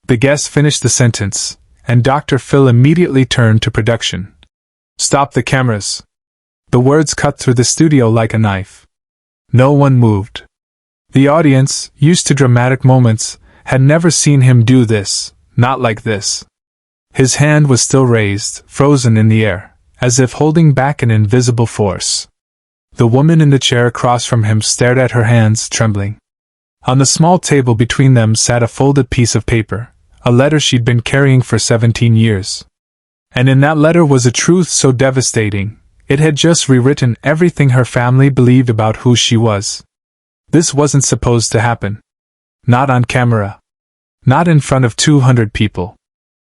The guest finished the sentence, and Dr. Phil immediately turned to production. "Stop the cameras." The words cut through the studio like a knife. No one moved. The audience, used to dramatic moments, had never seen him do this, not like this. His hand was still raised, frozen in the air, as if holding back an invisible force. The woman in the chair across from him stared at her hands, trembling. On the small table between them sat a folded piece of paper, a letter she'd been carrying for 17 years. And in that letter was a truth so devastating, it had just rewritten everything her family believed about who she was. This wasn't supposed to happen. Not on camera. Not in front of 200 people.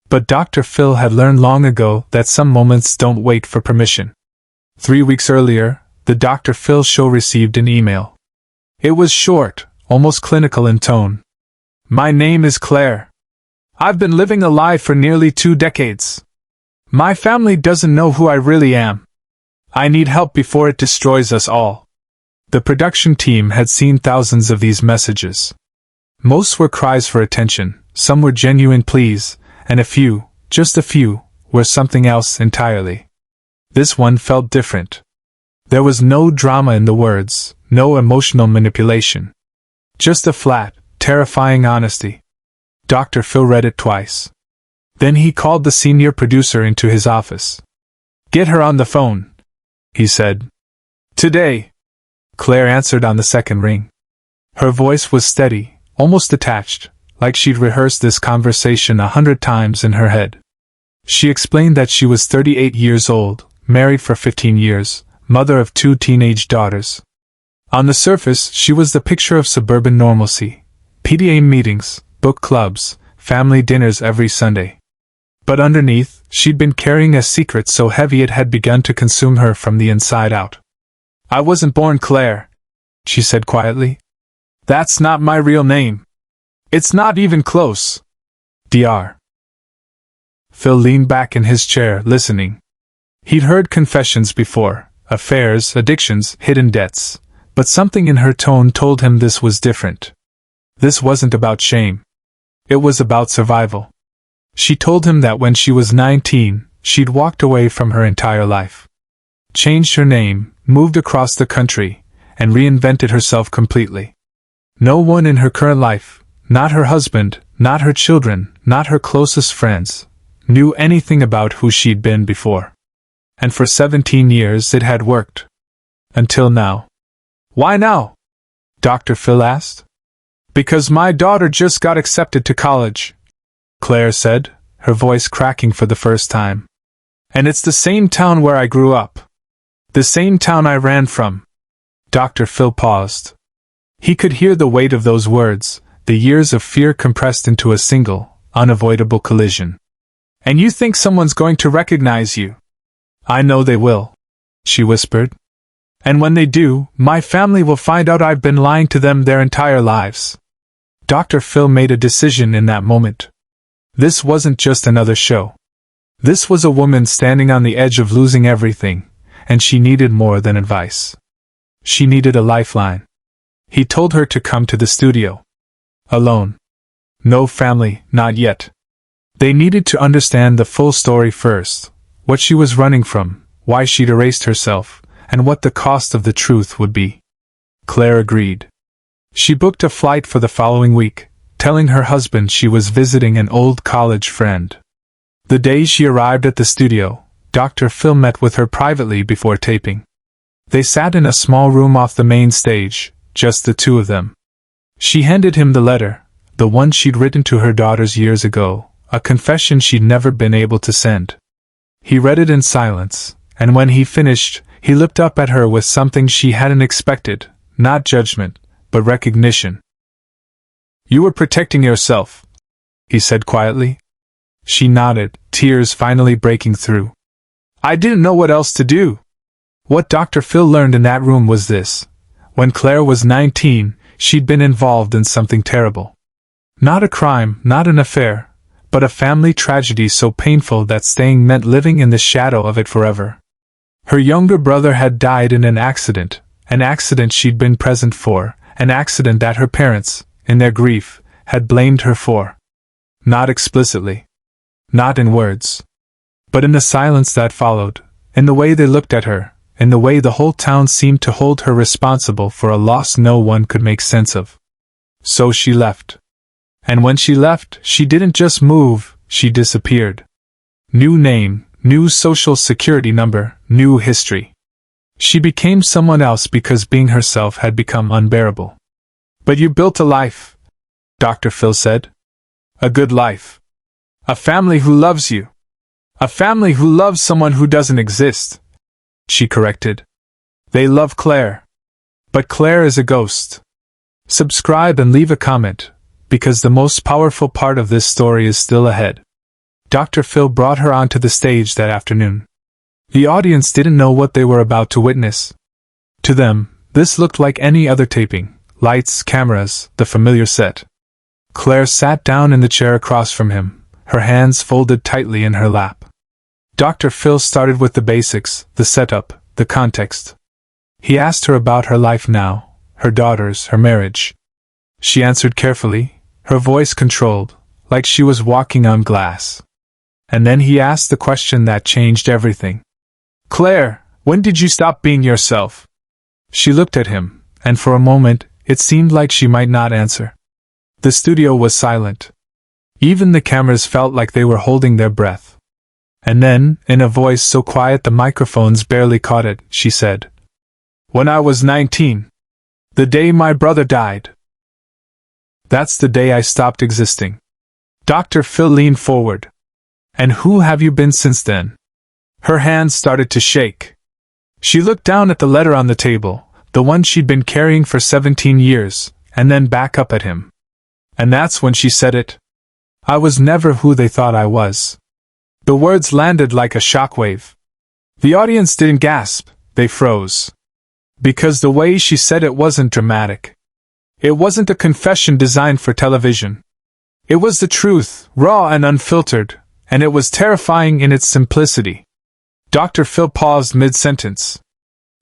But Dr. Phil had learned long ago that some moments don't wait for permission. 3 weeks earlier, the Dr. Phil show received an email. It was short, almost clinical in tone. "My name is Claire. I've been living a lie for nearly 2 decades. My family doesn't know who I really am. I need help before it destroys us all." The production team had seen thousands of these messages. Most were cries for attention, some were genuine pleas, and a few, just a few, were something else entirely. This one felt different. There was no drama in the words, no emotional manipulation. Just a flat, terrifying honesty. Dr. Phil read it twice. Then he called the senior producer into his office. "Get her on the phone," he said. "Today." Claire answered on the second ring. Her voice was steady, almost detached, like she'd rehearsed this conversation 100 times in her head. She explained that she was 38 years old, married for 15 years, mother of 2 teenage daughters. On the surface, she was the picture of suburban normalcy. PTA meetings, book clubs, family dinners every Sunday. But underneath, she'd been carrying a secret so heavy it had begun to consume her from the inside out. "I wasn't born Claire," she said quietly. "That's not my real name. It's not even close. Dr. Phil leaned back in his chair, listening. He'd heard confessions before, affairs, addictions, hidden debts, but something in her tone told him this was different. This wasn't about shame. It was about survival. She told him that when she was 19, she'd walked away from her entire life. Changed her name, moved across the country, and reinvented herself completely. No one in her current life, not her husband, not her children, not her closest friends, knew anything about who she'd been before. And for 17 years it had worked. Until now. "Why now?" Dr. Phil asked. "Because my daughter just got accepted to college," Claire said, her voice cracking for the first time. "And it's the same town where I grew up. The same town I ran from." Dr. Phil paused. He could hear the weight of those words, the years of fear compressed into a single, unavoidable collision. "And you think someone's going to recognize you?" "I know they will," she whispered. "And when they do, my family will find out I've been lying to them their entire lives." Dr. Phil made a decision in that moment. This wasn't just another show. This was a woman standing on the edge of losing everything, and she needed more than advice. She needed a lifeline. He told her to come to the studio. Alone. No family, not yet. They needed to understand the full story first, what she was running from, why she'd erased herself, and what the cost of the truth would be. Claire agreed. She booked a flight for the following week, telling her husband she was visiting an old college friend. The day she arrived at the studio, Dr. Phil met with her privately before taping. They sat in a small room off the main stage, just the two of them. She handed him the letter, the one she'd written to her daughters years ago, a confession she'd never been able to send. He read it in silence, and when he finished, he looked up at her with something she hadn't expected, not judgment, but recognition. "You were protecting yourself," he said quietly. She nodded, tears finally breaking through. "I didn't know what else to do." What Dr. Phil learned in that room was this. When Claire was 19, she'd been involved in something terrible. Not a crime, not an affair, but a family tragedy so painful that staying meant living in the shadow of it forever. Her younger brother had died in an accident she'd been present for, an accident that her parents, in their grief, had blamed her for. Not explicitly. Not in words. But in the silence that followed, in the way they looked at her, in the way the whole town seemed to hold her responsible for a loss no one could make sense of. So she left. And when she left, she didn't just move, she disappeared. New name, new social security number, new history. She became someone else because being herself had become unbearable. But you built a life, Dr. Phil said. A good life. A family who loves you. A family who loves someone who doesn't exist, she corrected. They love Claire. But Claire is a ghost. Subscribe and leave a comment, because the most powerful part of this story is still ahead. Dr. Phil brought her onto the stage that afternoon. The audience didn't know what they were about to witness. To them, this looked like any other taping. Lights, cameras, the familiar set. Claire sat down in the chair across from him, her hands folded tightly in her lap. Dr. Phil started with the basics, the setup, the context. He asked her about her life now, her daughters, her marriage. She answered carefully, her voice controlled, like she was walking on glass. And then he asked the question that changed everything. Claire, when did you stop being yourself? She looked at him, and for a moment, it seemed like she might not answer. The studio was silent. Even the cameras felt like they were holding their breath. And then, in a voice so quiet the microphones barely caught it, she said, When I was 19. The day my brother died. That's the day I stopped existing. Dr. Phil leaned forward. And who have you been since then? Her hands started to shake. She looked down at the letter on the table, the one she'd been carrying for 17 years, and then back up at him. And that's when she said it. I was never who they thought I was. The words landed like a shockwave. The audience didn't gasp, they froze. Because the way she said it wasn't dramatic. It wasn't a confession designed for television. It was the truth, raw and unfiltered, and it was terrifying in its simplicity. Dr. Phil paused mid-sentence.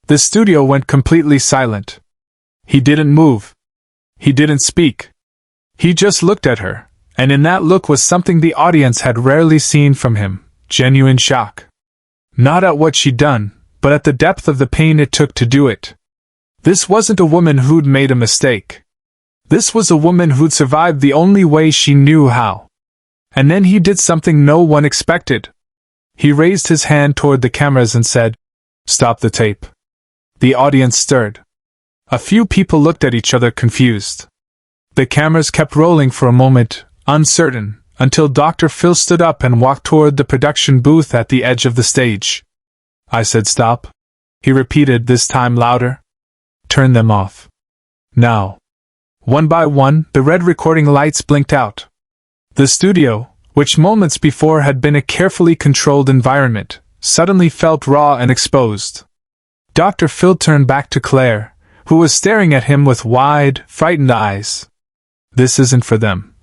The studio went completely silent. He didn't move. He didn't speak. He just looked at her, and in that look was something the audience had rarely seen from him, genuine shock. Not at what she'd done, but at the depth of the pain it took to do it. This wasn't a woman who'd made a mistake. This was a woman who'd survived the only way she knew how. And then he did something no one expected. He raised his hand toward the cameras and said, Stop the tape. The audience stirred. A few people looked at each other confused. The cameras kept rolling for a moment, uncertain, until Dr. Phil stood up and walked toward the production booth at the edge of the stage. I said stop. He repeated, this time louder. Turn them off. Now. One by one, the red recording lights blinked out. The studio, which moments before had been a carefully controlled environment, suddenly felt raw and exposed. Dr. Phil turned back to Claire, who was staring at him with wide, frightened eyes. This isn't for them,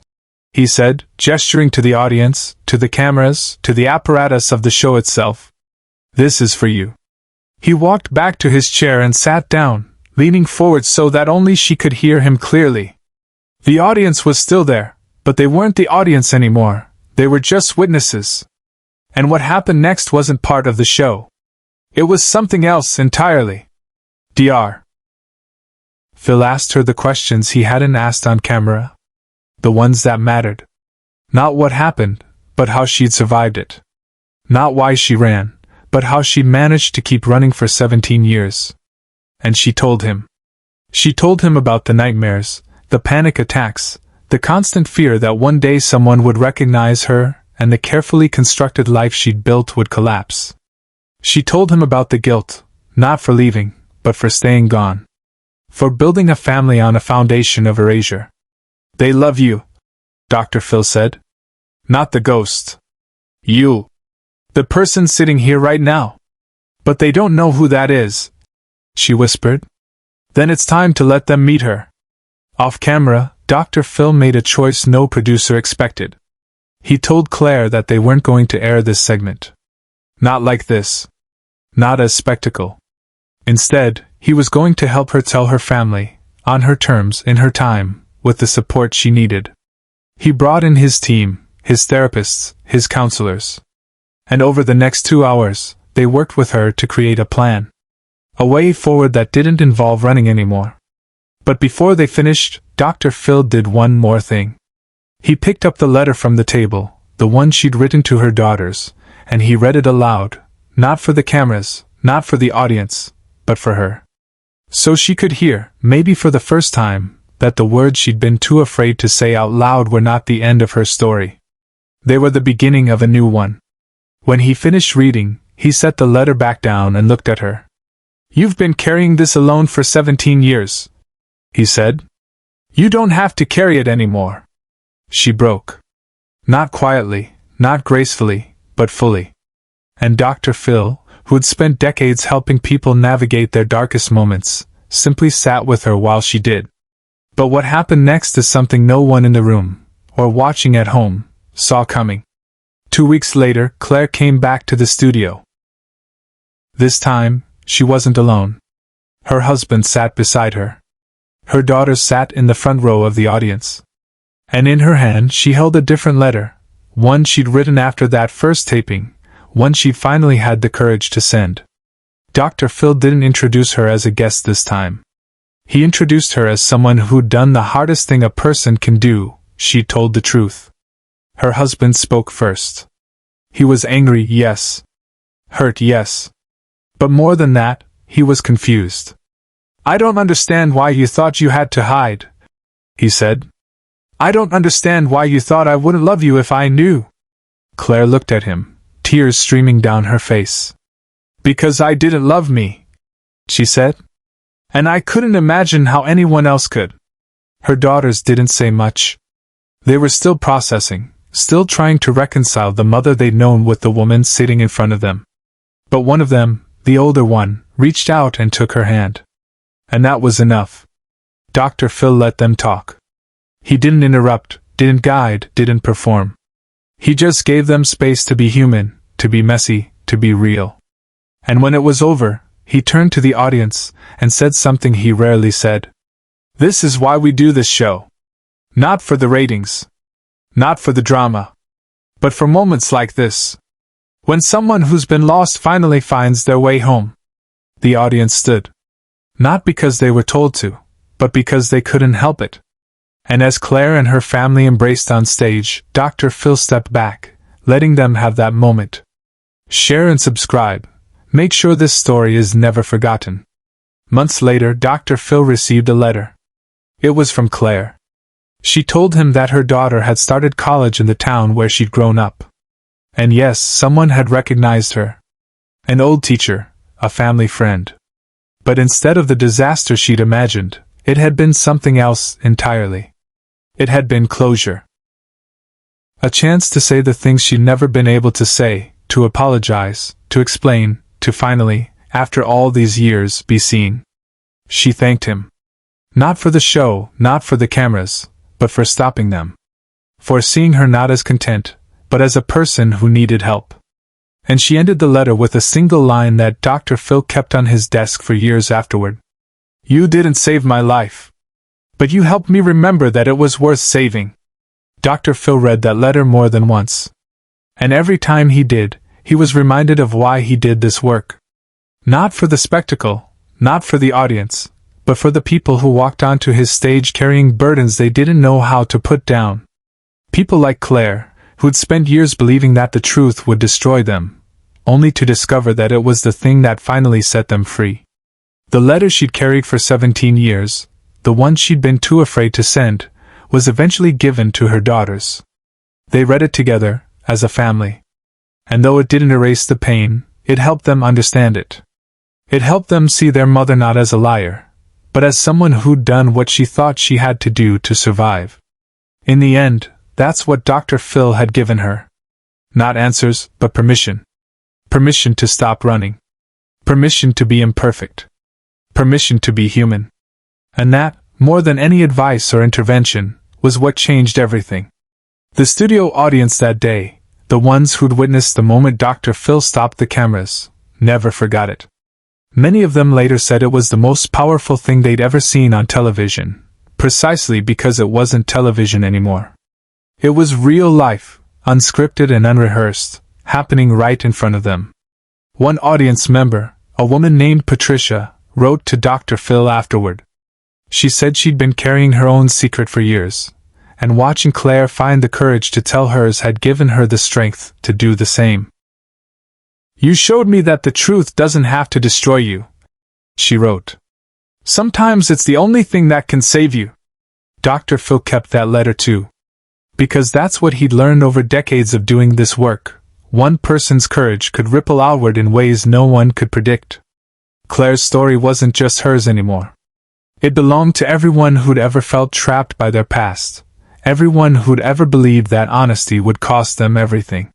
he said, gesturing to the audience, to the cameras, to the apparatus of the show itself. This is for you. He walked back to his chair and sat down, leaning forward so that only she could hear him clearly. The audience was still there, but they weren't the audience anymore, they were just witnesses. And what happened next wasn't part of the show. It was something else entirely. Dr. Phil asked her the questions he hadn't asked on camera. The ones that mattered. Not what happened, but how she'd survived it. Not why she ran, but how she managed to keep running for 17 years. And she told him. She told him about the nightmares, the panic attacks, the constant fear that one day someone would recognize her, and the carefully constructed life she'd built would collapse. She told him about the guilt, not for leaving, but for staying gone. For building a family on a foundation of erasure. They love you, Dr. Phil said. Not the ghost. You. The person sitting here right now. But they don't know who that is, she whispered. Then it's time to let them meet her. Off camera, Dr. Phil made a choice no producer expected. He told Claire that they weren't going to air this segment. Not like this. Not as spectacle. Instead, he was going to help her tell her family, on her terms, in her time, with the support she needed. He brought in his team, his therapists, his counselors. And over the next 2 hours, they worked with her to create a plan. A way forward that didn't involve running anymore. But before they finished, Dr. Phil did one more thing. He picked up the letter from the table, the one she'd written to her daughters, and he read it aloud, not for the cameras, not for the audience, but for her. So she could hear, maybe for the first time, that the words she'd been too afraid to say out loud were not the end of her story. They were the beginning of a new one. When he finished reading, he set the letter back down and looked at her. "You've been carrying this alone for 17 years, he said. "You don't have to carry it anymore." She broke. Not quietly, not gracefully, but fully. And Dr. Phil, who'd spent decades helping people navigate their darkest moments, simply sat with her while she did. But what happened next is something no one in the room, or watching at home, saw coming. 2 weeks later, Claire came back to the studio. This time, she wasn't alone. Her husband sat beside her. Her daughters sat in the front row of the audience. And in her hand she held a different letter, one she'd written after that first taping, one she'd finally had the courage to send. Dr. Phil didn't introduce her as a guest this time. He introduced her as someone who'd done the hardest thing a person can do. She told the truth. Her husband spoke first. He was angry, yes. Hurt, yes. But more than that, he was confused. "I don't understand why you thought you had to hide," he said. "I don't understand why you thought I wouldn't love you if I knew." Claire looked at him, tears streaming down her face. "Because I didn't love me," she said. "And I couldn't imagine how anyone else could." Her daughters didn't say much. They were still processing, still trying to reconcile the mother they'd known with the woman sitting in front of them. But one of them, the older one, reached out and took her hand. And that was enough. Dr. Phil let them talk. He didn't interrupt, didn't guide, didn't perform. He just gave them space to be human, to be messy, to be real. And when it was over, he turned to the audience and said something he rarely said. "This is why we do this show. Not for the ratings. Not for the drama. But for moments like this. When someone who's been lost finally finds their way home." The audience stood. Not because they were told to, but because they couldn't help it. And as Claire and her family embraced on stage, Dr. Phil stepped back, letting them have that moment. Share and subscribe. Make sure this story is never forgotten. Months later, Dr. Phil received a letter. It was from Claire. She told him that her daughter had started college in the town where she'd grown up. And yes, someone had recognized her. An old teacher, a family friend. But instead of the disaster she'd imagined, it had been something else entirely. It had been closure. A chance to say the things she'd never been able to say, to apologize, to explain, to finally, after all these years, be seen. She thanked him. Not for the show, not for the cameras, but for stopping them. For seeing her not as content, but as a person who needed help. And she ended the letter with a single line that Dr. Phil kept on his desk for years afterward. "You didn't save my life. But you helped me remember that it was worth saving." Dr. Phil read that letter more than once. And every time he did, he was reminded of why he did this work. Not for the spectacle, not for the audience, but for the people who walked onto his stage carrying burdens they didn't know how to put down. People like Claire, who'd spent years believing that the truth would destroy them, only to discover that it was the thing that finally set them free. The letter she'd carried for 17 years, the one she'd been too afraid to send, was eventually given to her daughters. They read it together, as a family. And though it didn't erase the pain, it helped them understand it. It helped them see their mother not as a liar, but as someone who'd done what she thought she had to do to survive. In the end, that's what Dr. Phil had given her. Not answers, but permission. Permission to stop running. Permission to be imperfect. Permission to be human. And that, more than any advice or intervention, was what changed everything. The studio audience that day, the ones who'd witnessed the moment Dr. Phil stopped the cameras, never forgot it. Many of them later said it was the most powerful thing they'd ever seen on television, precisely because it wasn't television anymore. It was real life, unscripted and unrehearsed, happening right in front of them. One audience member, a woman named Patricia, wrote to Dr. Phil afterward. She said she'd been carrying her own secret for years, and watching Claire find the courage to tell hers had given her the strength to do the same. "You showed me that the truth doesn't have to destroy you," she wrote. "Sometimes it's the only thing that can save you." Dr. Phil kept that letter too, because that's what he'd learned over decades of doing this work. One person's courage could ripple outward in ways no one could predict. Claire's story wasn't just hers anymore. It belonged to everyone who'd ever felt trapped by their past, everyone who'd ever believed that honesty would cost them everything.